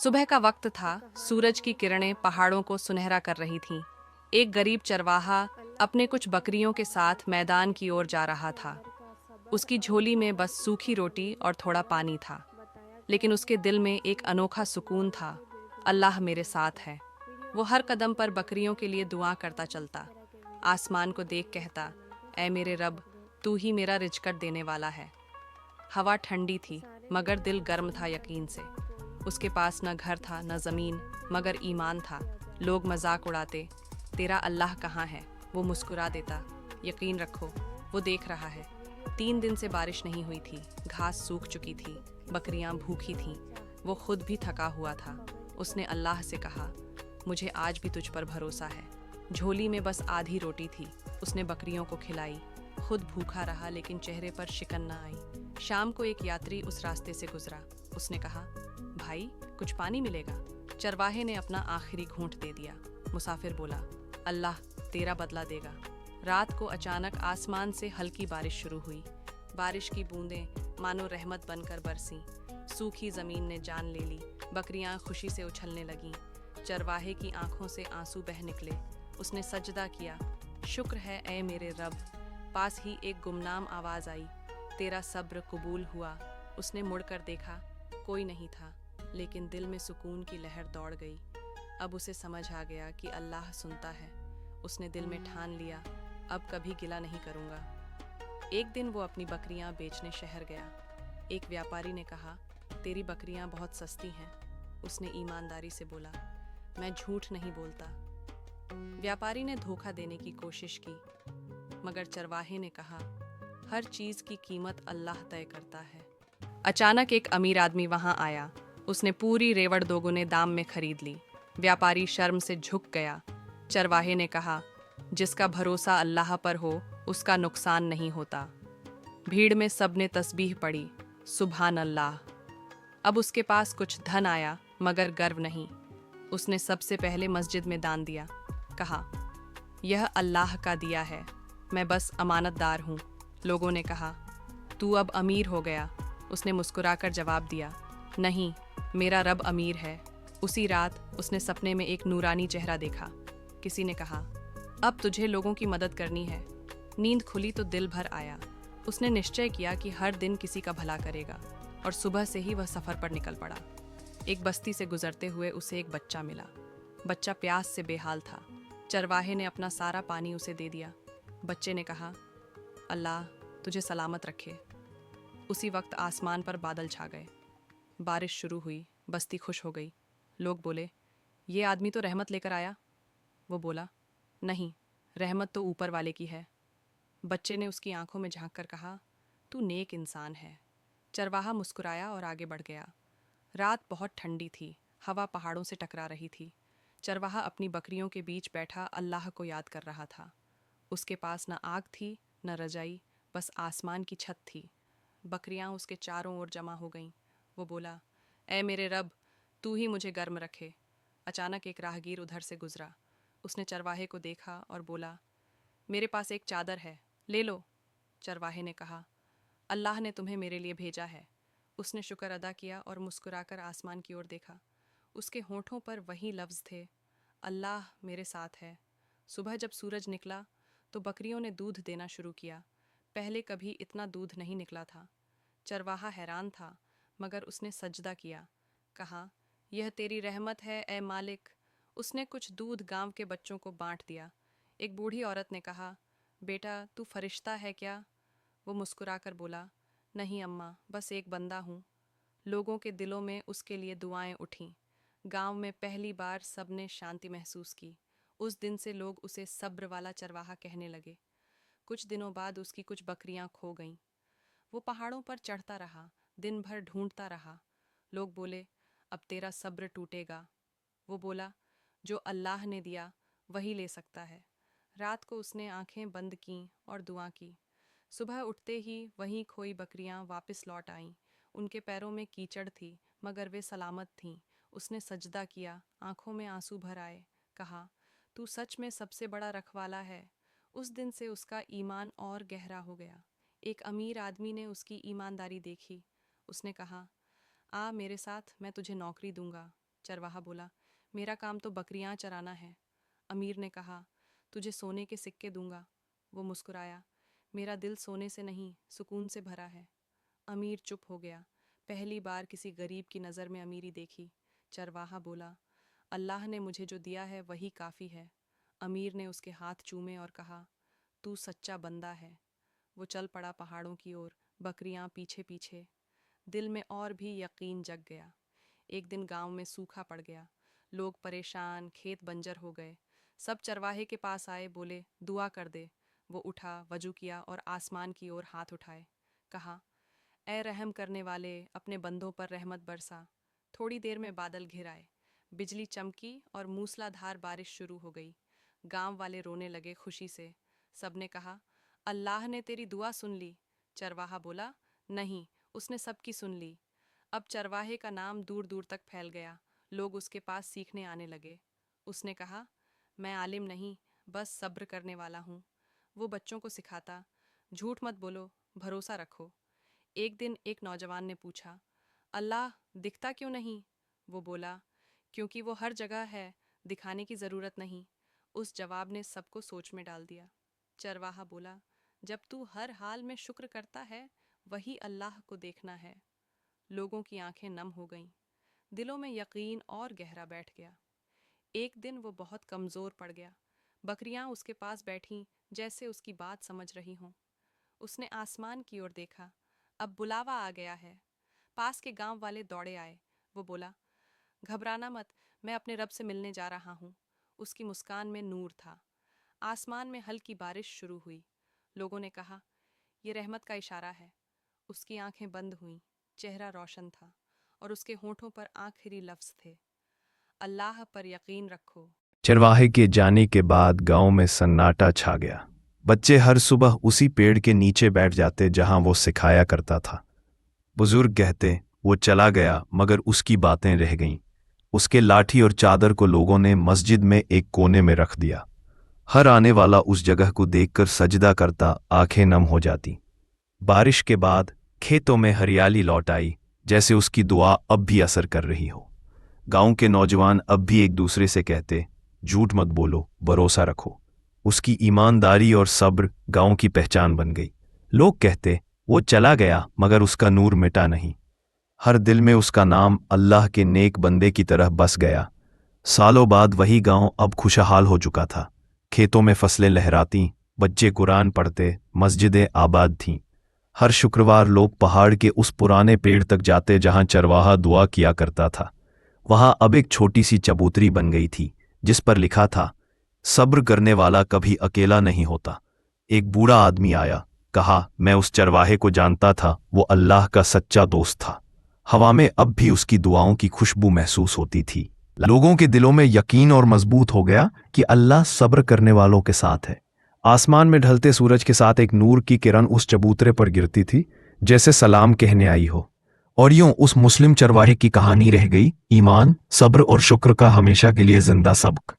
सुबह का वक्त था। सूरज की किरणें पहाड़ों को सुनहरा कर रही थीं। एक गरीब चरवाहा अपने कुछ बकरियों के साथ मैदान की ओर जा रहा था। उसकी झोली में बस सूखी रोटी और थोड़ा पानी था, लेकिन उसके दिल में एक अनोखा सुकून था। अल्लाह मेरे साथ है। वो हर कदम पर बकरियों के लिए दुआ करता चलता। आसमान को देख कहता, ऐ मेरे रब, तू ही मेरा रिज़्क़ देने वाला है। हवा ठंडी थी, मगर दिल गर्म था यकीन से। उसके पास न घर था न ज़मीन, मगर ईमान था। लोग मजाक उड़ाते, तेरा अल्लाह कहाँ है? वो मुस्कुरा देता, यकीन रखो, वो देख रहा है। 3 दिन से बारिश नहीं हुई थी, घास सूख चुकी थी, बकरियां भूखी थीं। वो खुद भी थका हुआ था। उसने अल्लाह से कहा, मुझे आज भी तुझ पर भरोसा है। झोली में बस आधी रोटी थी। उसने बकरियों को खिलाई, खुद भूखा रहा, लेकिन चेहरे पर शिकन न आई। शाम को एक यात्री उस रास्ते से गुजरा। उसने कहा, भाई, कुछ पानी मिलेगा? चरवाहे ने अपना आखिरी घूंट दे दिया। मुसाफिर बोला, अल्लाह तेरा बदला देगा। रात को अचानक आसमान से हल्की बारिश शुरू हुई। बारिश की बूंदें मानो रहमत बनकर बरसीं। सूखी जमीन ने जान ले ली। बकरियां खुशी से उछलने लगीं। चरवाहे की आंखों से आंसू बह निकले। उसने सजदा किया, शुक्र है ऐ मेरे रब। पास ही एक गुमनाम आवाज आई, तेरा सब्र कबूल हुआ। उसने मुड़कर देखा, कोई नहीं था, लेकिन दिल में सुकून की लहर दौड़ गई। अब उसे समझ आ गया कि अल्लाह सुनता है। उसने दिल में ठान लिया, अब कभी गिला नहीं करूँगा। एक दिन वो अपनी बकरियां बेचने शहर गया। एक व्यापारी ने कहा, तेरी बकरियां बहुत सस्ती हैं। उसने ईमानदारी से बोला, मैं झूठ नहीं बोलता। व्यापारी ने धोखा देने की कोशिश की, मगर चरवाहे ने कहा, हर चीज़ की कीमत अल्लाह तय करता है। अचानक एक अमीर आदमी वहां आया। उसने पूरी रेवड़ दोगुने दाम में खरीद ली। व्यापारी शर्म से झुक गया। चरवाहे ने कहा, जिसका भरोसा अल्लाह पर हो उसका नुकसान नहीं होता। भीड़ में सबने तस्बीह पढ़ी, सुभान अल्लाह। अब उसके पास कुछ धन आया, मगर गर्व नहीं। उसने सबसे पहले मस्जिद में दान दिया। कहा, यह अल्लाह का दिया है, मैं बस अमानतदार हूँ। लोगों ने कहा, तू अब अमीर हो गया। उसने मुस्कुराकर जवाब दिया, नहीं, मेरा रब अमीर है। उसी रात उसने सपने में एक नूरानी चेहरा देखा। किसी ने कहा, अब तुझे लोगों की मदद करनी है। नींद खुली तो दिल भर आया। उसने निश्चय किया कि हर दिन किसी का भला करेगा, और सुबह से ही वह सफ़र पर निकल पड़ा। एक बस्ती से गुजरते हुए उसे एक बच्चा मिला। बच्चा प्यास से बेहाल था। चरवाहे ने अपना सारा पानी उसे दे दिया। बच्चे ने कहा, अल्लाह तुझे सलामत रखे। उसी वक्त आसमान पर बादल छा गए। बारिश शुरू हुई। बस्ती खुश हो गई। लोग बोले, ये आदमी तो रहमत लेकर आया। वो बोला, नहीं, रहमत तो ऊपर वाले की है। बच्चे ने उसकी आंखों में झांक कर कहा, तू नेक इंसान है। चरवाहा मुस्कुराया और आगे बढ़ गया। रात बहुत ठंडी थी। हवा पहाड़ों से टकरा रही थी। चरवाहा अपनी बकरियों के बीच बैठा अल्लाह को याद कर रहा था। उसके पास न आग थी न रजाई, बस आसमान की छत थी। बकरियां उसके चारों ओर जमा हो गईं। वो बोला, ऐ मेरे रब, तू ही मुझे गर्म रखे। अचानक एक राहगीर उधर से गुजरा। उसने चरवाहे को देखा और बोला, मेरे पास एक चादर है, ले लो। चरवाहे ने कहा, अल्लाह ने तुम्हें मेरे लिए भेजा है। उसने शुक्र अदा किया और मुस्कुराकर आसमान की ओर देखा। उसके होठों पर वही लफ्ज़ थे, अल्लाह मेरे साथ है। सुबह जब सूरज निकला तो बकरियों ने दूध देना शुरू किया। पहले कभी इतना दूध नहीं निकला था। चरवाहा हैरान था, मगर उसने सजदा किया। कहा, यह तेरी रहमत है ए मालिक। उसने कुछ दूध गांव के बच्चों को बांट दिया। एक बूढ़ी औरत ने कहा, बेटा तू फरिश्ता है क्या? वो मुस्कुराकर बोला, नहीं अम्मा, बस एक बंदा हूँ। लोगों के दिलों में उसके लिए दुआएं उठीं। गांव में पहली बार सबने शांति महसूस की। उस दिन से लोग उसे सब्र वाला चरवाहा कहने लगे। कुछ दिनों बाद उसकी कुछ बकरियां खो गईं। वो पहाड़ों पर चढ़ता रहा, दिन भर ढूंढता रहा। लोग बोले, अब तेरा सब्र टूटेगा। वो बोला, जो अल्लाह ने दिया वही ले सकता है। रात को उसने आंखें बंद कीं और दुआ की। सुबह उठते ही वहीं खोई बकरियां वापस लौट आईं। उनके पैरों में कीचड़ थी, मगर वे सलामत थीं। उसने सजदा किया, आंखों में आंसू भर आए। कहा, तू सच में सबसे बड़ा रखवाला है। उस दिन से उसका ईमान और गहरा हो गया। एक अमीर आदमी ने उसकी ईमानदारी देखी। उसने कहा, आ मेरे साथ, मैं तुझे नौकरी दूंगा। चरवाहा बोला, मेरा काम तो बकरियां चराना है। अमीर ने कहा, तुझे सोने के सिक्के दूंगा। वो मुस्कुराया, मेरा दिल सोने से नहीं, सुकून से भरा है। अमीर चुप हो गया। पहली बार किसी गरीब की नज़र में अमीरी देखी। चरवाहा बोला, अल्लाह ने मुझे जो दिया है वही काफ़ी है। अमीर ने उसके हाथ चूमे और कहा, तू सच्चा बंदा है। वो चल पड़ा पहाड़ों की ओर, बकरियां पीछे पीछे। दिल में और भी यकीन जग गया। एक दिन गांव में सूखा पड़ गया। लोग परेशान, खेत बंजर हो गए। सब चरवाहे के पास आए, बोले, दुआ कर दे। वो उठा, वजू किया और आसमान की ओर हाथ उठाए। कहा, ए रहम करने वाले, अपने बंदों पर रहमत बरसा। थोड़ी देर में बादल घिर आए। बिजली चमकी और मूसलाधार बारिश शुरू हो गई। गांव वाले रोने लगे खुशी से। सबने कहा, अल्लाह ने तेरी दुआ सुन ली। चरवाहा बोला, नहीं, उसने सबकी सुन ली। अब चरवाहे का नाम दूर दूर तक फैल गया। लोग उसके पास सीखने आने लगे। उसने कहा, मैं आलिम नहीं, बस सब्र करने वाला हूँ। वो बच्चों को सिखाता, झूठ मत बोलो, भरोसा रखो। एक दिन एक नौजवान ने पूछा, अल्लाह दिखता क्यों नहीं? वो बोला, क्योंकि वो हर जगह है, दिखाने की ज़रूरत नहीं। उस जवाब ने सबको सोच में डाल दिया। चरवाहा बोला, जब तू हर हाल में शुक्र करता है, वही अल्लाह को देखना है। लोगों की आंखें नम हो गईं। दिलों में यकीन और गहरा बैठ गया। एक दिन वो बहुत कमज़ोर पड़ गया। बकरियां उसके पास बैठीं, जैसे उसकी बात समझ रही हों। उसने आसमान की ओर देखा। अब बुलावा आ गया है। पास के गांव वाले दौड़े आए। वो बोला, घबराना मत, मैं अपने रब से मिलने जा रहा हूँ। उसकी मुस्कान में नूर था। आसमान में हल्की बारिश शुरू हुई। लोगों ने कहा, ये रहमत का इशारा है। उसकी आंखें बंद हुईं, चेहरा रोशन था और उसके होठों पर आखिरी लफ्ज थे, अल्लाह पर यकीन रखो। चरवाहे के जाने के बाद गांव में सन्नाटा छा गया। बच्चे हर सुबह उसी पेड़ के नीचे बैठ जाते जहां वो सिखाया करता था। बुजुर्ग कहते, वो चला गया मगर उसकी बातें रह गईं। उसके लाठी और चादर को लोगों ने मस्जिद में एक कोने में रख दिया। हर आने वाला उस जगह को देखकर सजदा करता, आंखें नम हो जाती। बारिश के बाद खेतों में हरियाली लौट आई, जैसे उसकी दुआ अब भी असर कर रही हो। गांव के नौजवान अब भी एक दूसरे से कहते, झूठ मत बोलो, भरोसा रखो। उसकी ईमानदारी और सब्र गांव की पहचान बन गई। लोग कहते, वो चला गया मगर उसका नूर मिटा नहीं। हर दिल में उसका नाम अल्लाह के नेक बंदे की तरह बस गया। सालों बाद वही गांव अब खुशहाल हो चुका था। खेतों में फसलें लहराती, बच्चे कुरान पढ़ते, मस्जिदें आबाद थीं। हर शुक्रवार लोग पहाड़ के उस पुराने पेड़ तक जाते जहां चरवाहा दुआ किया करता था। वहां अब एक छोटी सी चबूतरी बन गई थी, जिस पर लिखा था, सब्र करने वाला कभी अकेला नहीं होता। एक बूढ़ा आदमी आया, कहा, मैं उस चरवाहे को जानता था, वो अल्लाह का सच्चा दोस्त था। हवा में अब भी उसकी दुआओं की खुशबू महसूस होती थी। लोगों के दिलों में यकीन और मजबूत हो गया कि अल्लाह सब्र करने वालों के साथ है। आसमान में ढलते सूरज के साथ एक नूर की किरण उस चबूतरे पर गिरती थी, जैसे सलाम कहने आई हो। और यूं उस मुस्लिम चरवाहे की कहानी रह गई, ईमान, सब्र और शुक्र का हमेशा के लिए जिंदा सबक।